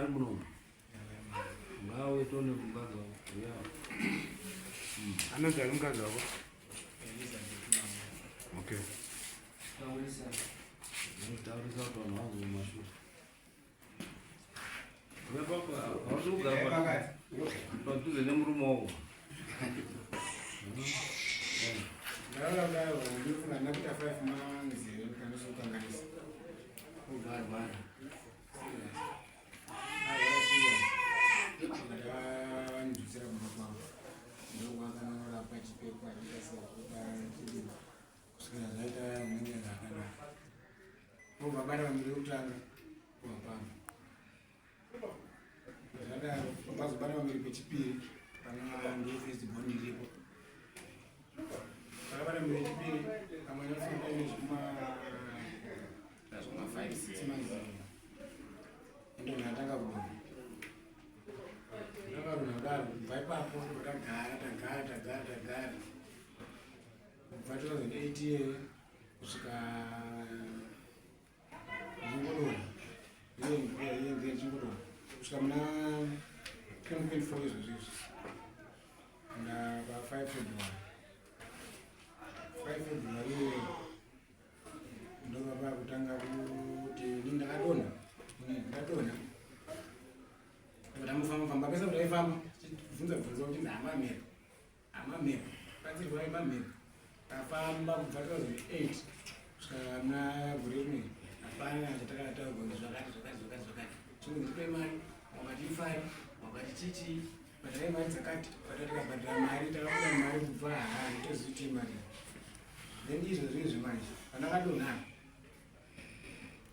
muno. Ngawe tone kumkazi wako. Yeah. Anonzi mkazi wako? Okay. Taurisa watu wangu mashu. Wewe baba, watu gaba. Watu zile mrumo. Ndio ndio nakuta 5 months kana sio kangalisa. Bana. Ndizira mama. Ndio kwanza naona pachi pepa ndisa kwa kidogo. Kusema zaida mwenye zakana. Kwa baba wa mliutana kwa pamba. Ndio bazo bana wa mlipichipiri kana ndio Facebook nilipo. Bana mlipichipiri kama nafanya ni kama 5-6 months. Ndio nataka kuona. Ndio vai papo tagara. Mfato 2008 kusika Ngolo. Yeye ndio Ngolo. Kusika mna 24 years. Na ba 5 February. 5 February ndo baba kutanga kuti ndakadona. Ndakadona. Ndamufamba pesa utaifamba. Vunza kuti ndamamira. Amamira. Pati vai mamira. Afamba kubva 2008 kusvika muna Gureni. Apana chatakataura kuti zvakati. Chimwe ndipe mari, wakati 5, wakati chichi, patari mari dzakati, patari tikabhadhara mari, takabuda mari kubva toziiti mari. Then izvozvo manje, pandakadonha.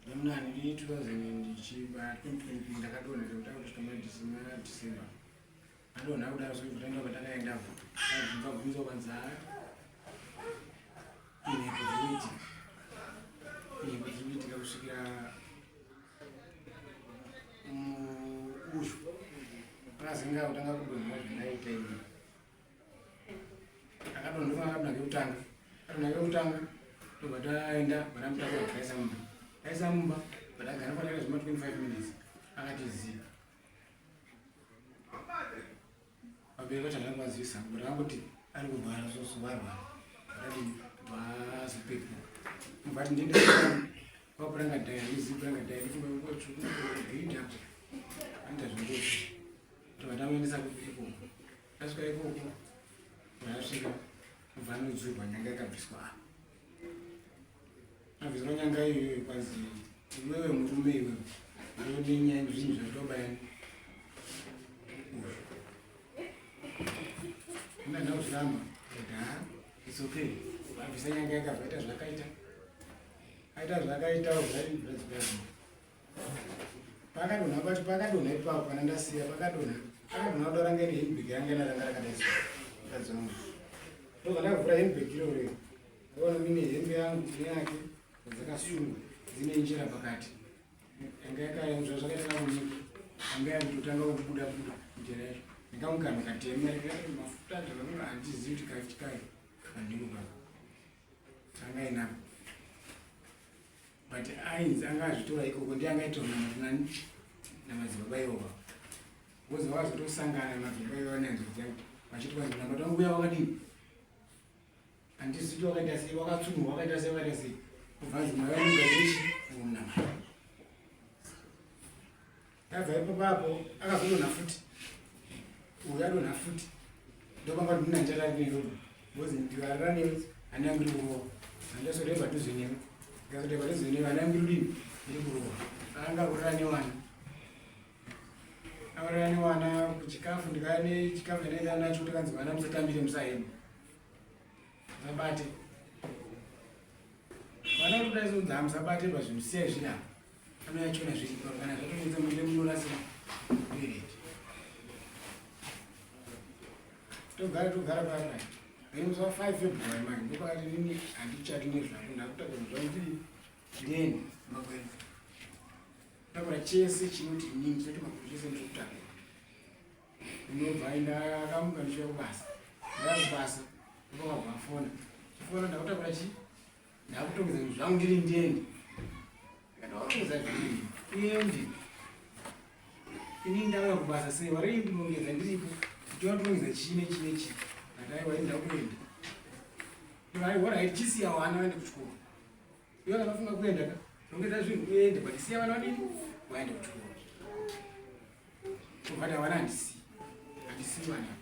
Nemunani ndi 2020 ndakadonha kuti kusvika muna December. Adonha kudaro kuti tanga patakaendapo. Ndakabvunza kwanza Inekuzivitika kusvikira ushu akazinga kutanga kudonha zvinaita ini akadonha akabva nekutanga tobva taenda vanamutaka kaisa mumba patagara pataka zvima 25 minutes akatiziva vabereki vachandanga vazivisa kuti angoti ari kurwara sosuvarwara akati vasipepo but ndinde wapuranga dialysis kuida anda zvingoti tovandamuendesa ikoko asvika ikoko vasvika kubva anodzurwa nyanga yakabviswa abviswa nyanga iyoyo kwanzi iwewe murume iwewe ndonenya zvinhu zvatobayani ndanda kuzviramba it's okay abvisa nyanga yakabva ita zvakaita pakadonha kwacho pakadonha ipapo kana ndasiya pakadonha kudora ngeni hembeki yange naranga rakadaisa akadzonga ndobva ndavhura hembeki irore ndona mine hembe yangu neyake dzakasungwa dzine njira pakati yanga yakaenzva zvakaita kamunyika yanga yakutotanga kubuda njira yacho ndikamugana katema mafuta zvakanonga handizivi kuti kachikai handikupa anga inapo but ainzi anga azvitora ikoko ndi angaitaura nani namadzibaba iwova wozi wazotosangana namadzibaba iwova nanzodzi yangu vachiti vanhu namba tanguya wakadini handiziti wakaita sei wakatsumwa wakaita sei kubva zimwe vanongazechi munamai abva ipapapo akazodonha futi uyu adonha futi ndopanga kuti ndinanjara nerodo wozi ndivarara newe handiangiri kurova handasodeva tuze newe ngazoti valizweni vanangirudini ndikurowa anga kurara newana aurara newana kuchikafu ndikane chikafu chanaenda nacho kuti kanzi vana musatambire musahema musabate vana kuda izodza musabate pazvinhu siyai zvinapa anoyachona zviripo kana zvatounze muinde munorasira bereti togara parai musi 5 February manje ndopakati nini handichati nezvako ndakutakudzwa kuti ndeni makwenzi takura chese chinoti inini chinoti makuru chese ndokutanga unobva ndakamuka ndichiya kubasa ndakubasa ndokabva fona chifona ndakutakura chi ndakutongedza zvinhu zvangu ndiri ndeni ndakatongedza zviri uyendi inini ndauya kubasa sei warei kunongedza ndiripo tichiwatirongedza chii nechii nechii atai waenda kuenda ai chisiya vana vaende kuchikoro iwe vakafunga kuenda ka rongedza zvinhu uende but siya vana vadini vaende kuchikoro ubata vana handisii vana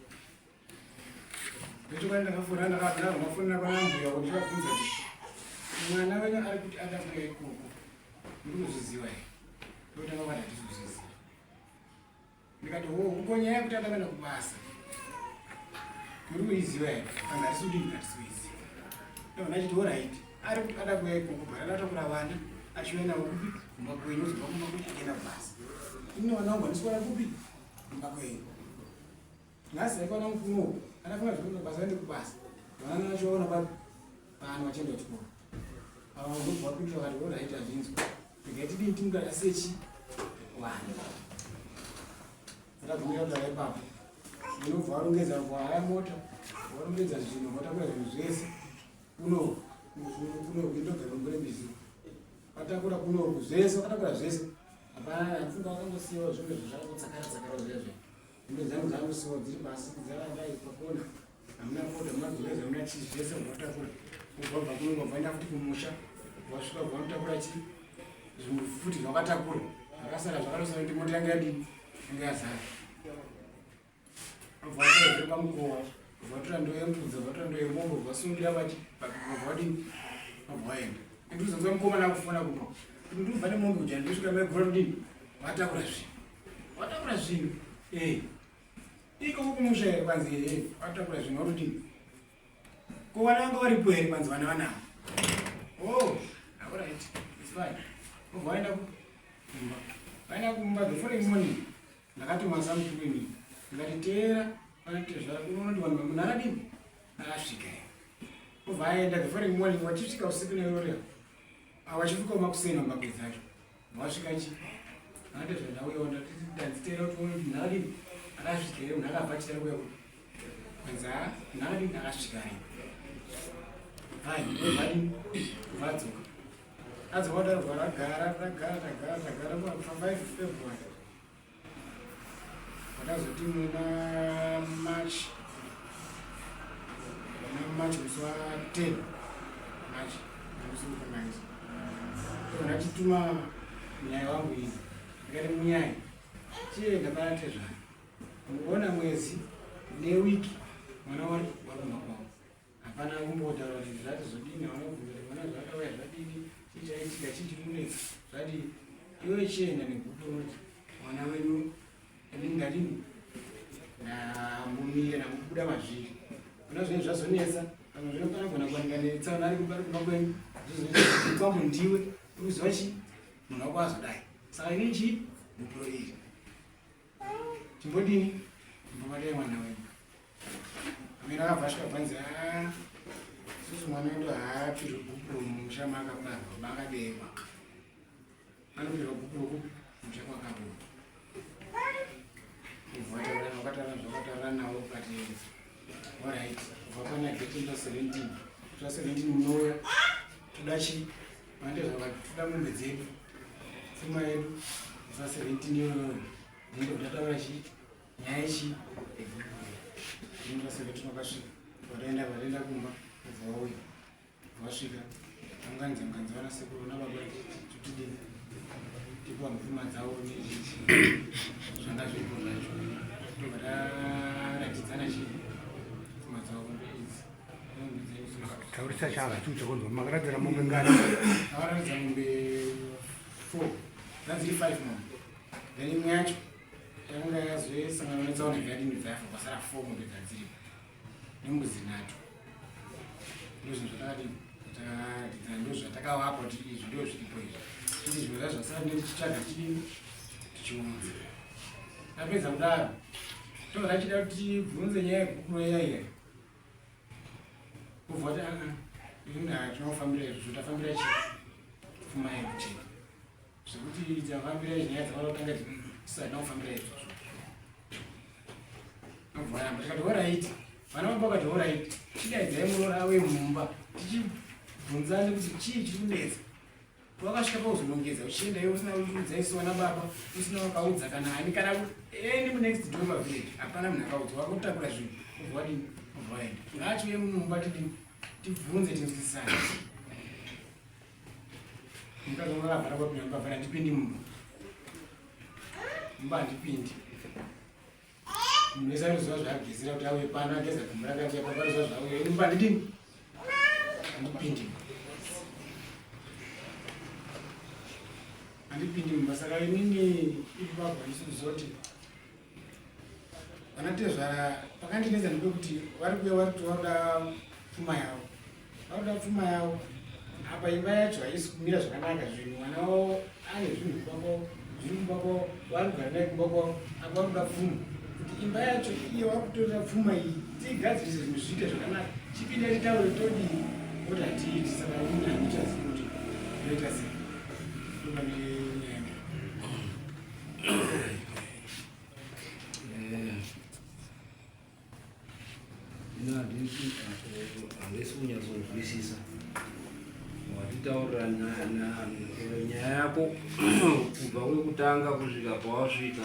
petokani ndakafura ndakafonera panambuya kuti ndikabvunza kuti mwana wenyu ari kuti ada kuya ikoko muri kuzviziva here ndotanga kuti handisi kuzviziva ndikati ukonyaya kuti adakaenda kubasa muri kuiziva here kana handisi kudini handisi kuiziva ndona chiti oraiti ari kuti ada kuya ikoko bhara ndatakura vana achivaenda kupi kumba kwenyu zobva kumba kuti achienda kubasa ino vana vangu handisi kuona kupi kumba kwenyu nhasi aikaona mufumo anafunga zvekuenda kubasa aende kubasa vana vachivaona pano vachienda kuchikoro ava ndobva vapindura vakati oraiti hazvinzwa ndikaitidii timukadasechi vana akabvumira kudara ipapo unobva warongedza vaya mota warongedza zvinhu watakura zvinhu zvese indogara ngorembizi watakura kuno zvese wakatakura zvese hapana afunga wakangosiyiwa zvimwe zvazvakangotsakara zvezve hembe dzangu dzangosiyiwa dziri pasi dzaramba ipakona hamuna mota madzoreza hamuna chii zvese watakura ubva kuno wabva enda futi kumusha wasvika ubva wanotakura chii zvinhu futi zvakatakura zvakasara zvakarosara kuti mota yanga yadini yanga yazara ubva watoazviri pamukova ubva watora ndo yembudza ubva watora ndo yemombo ubva wasungira vachi ubva wadini wabva waenda ndikuzonzwa mukomana kufona kuno kuti ndibva nemombe kuja ndisvika maigora kudini watakura zvinhu iko kumusha here kwanzi watakura zvinhu warudini ko vana vanga varipo here kwanzi vana vanavo alright it's fine ubva waenda kumba vaenda kumba the following morning ndakati masamtuini ndikati teera vanatezvara unoona kuti vanhu munakadini akasvika here ubva aenda the following morning wachisvika usiku neroria wachifika makuseni wambabwe dzacho wasvika chi anatezva ndauyaona ndanziteera kuti uone kuti munakadini akasvika here munhu akabva kuya kwanzi munakadini akasvika here fine ovadini vadzoka adzoka kudaro ragara 5 February watazoti muna March musi wa10 March musi wekanaizi ndachituma munyaya wangu izi ndikati munyaya chienda panatezvana mukuona mwezi newiki mwana wari waruma kwavo hapana kumbotaura kuti zvati zvodini vanobvunza kuti mwana zvakauya zvadini chichaitika chichi mune zvadini iwe chienda nebhuku rinoti mwana wenyu endingadini namumire namukubuda mazviri kuna zvinhu zvazonetsa pamwe zvinofanagona kuwanika netsaona ari kubari kumba kwenyu zvizoikwambo ndiwe uziva chi munhu wako azodai saka ini chi bhuku iri chimbodini mbomadai mwana wenyu amene akabva asvika bvanzi susu mwana wedu haapirwe bhuku romusha maakabarwa maakabeekwa anopirwa bhuku rokupi musha kwakabuda vakataura zvavakataura navo kati orit kubva pana geti 17 munouya toda chi vandezvakati toda mombe dzedu pfuma yedu 17 iyoyo nendo tataura chi nyaya chi nendo 17 vakasvika vataenda kumba ubva wauya vasvika anganzi vana sekuru nababa tutidini tipiwa mupfuma dzavo zvanga zviripo zvacho tobva taratidzana chii pfuma dzavo ndoidzi taurisa chava chiuchakonzwa makaradzira mombe ngani avaratidza mombe 4 dzadziri 5 mombe then imwe yacho yanga yazosangana netsaona gadini dzafa kwasara 4 mombe dzadziripo nembuzi 3 ndozvinhu zvatakadini taratidzana ndozvatakavapa kuti izvi ndo zviripo izvi kuti zvinhu zvazvasara netichitsvaga chidini tichiunza tapedza kudaro tobva tachida kuti tibvunze nyaya yebhuku royaiya ubva kuti tinofambira izvo tafambira chi pfuma yedu chete zvekuti tafambira nyaya dzavanotanga tisati tinofambira izvozvo obva varamba tikati oraiti vana vamba vakati oraiti chidaidzai muroora wemumba tichibvunzane kuti chii chiri kunetsa wakasvika pauzonongedza uchienda iwe usina kuudza isu vana baba usina wakaudza kana hani kana any next door pavillage hapana munhu akaudza wakutakura zvinhu ubvadini ubvaenda ngaachiuye mumba tibvunze tinzwisisana mukadzi wakavhara kwapinda mukavhara ndipindi mumba handipindi munhu wese anoziva zvaagezera kuti auye pano ageza gumbo rakati apapariziva zvauye ini mumba handidini handipindi handipindi mumba saka inini ipapwa ndisizoti vanatezvara pakandinetsa ndepekuti vari kuya vari kuti varuda pfuma yavo varuda pfuma yavo apa imba yacho haisi kumira zvakanaka zvinhu mwana wavo ane zvinhu kumbako zviri kumbako vari kugara naye kumbako apa varuda pfuma kuti imba yacho iye vari kutorera pfuma iyi tigadzirise zvinhu zviite zvakanaka chipinda ritaure todii kuti hatiiti saka ini handichazivi kuti inoita sei toba nenyaya handisi kunyatsonzwisisa watitaurira nyaya yako kubva kwekutanga kusvika pawasvika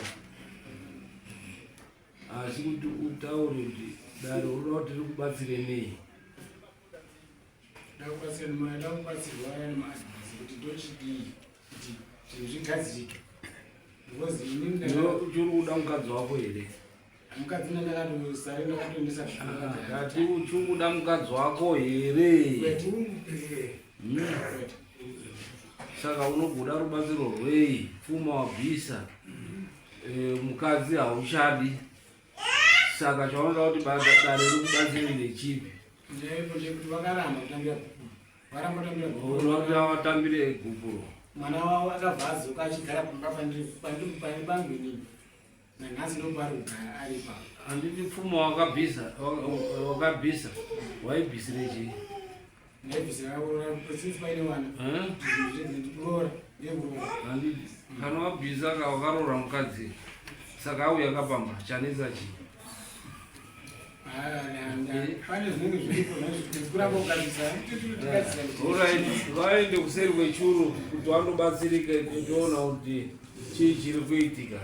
asi kuti utaure kuti daro unoda kuti tiri kubatsire nei ndakubatsirwa nemaadvisi kuti ndochidii kuti zvinhu zvigadzirike because inini uchiri kuda mukadzi wako here mukadzi ndakatosare ndakatoendesa ati uchiri kuda mukadzi wako here saka unogoda rubatsiro rwei pfuma wabvisa mukadzi hauchadi saka chaunoda kuti dare rikubatsirire chipi ndekuti vakaramba kutambira gupuro varamba kutambira unoda watambire gupuro mwana wavo akabva azoka achigara pamba pane bangu inini nanhasi nopari kugara ari pa handiti pfuma wakabvisa waibvisire chii ndaibvisira since paine wana ndikuroora ndekuroora handiti kana wabvisa wakaroora mukadzi saka auya akapamba chanetsa chii pane zvinenge zviripo kuramba kugadzisa vaende kuseri kwechuru kuti vandobatsirike toona kuti chii chiri kuitika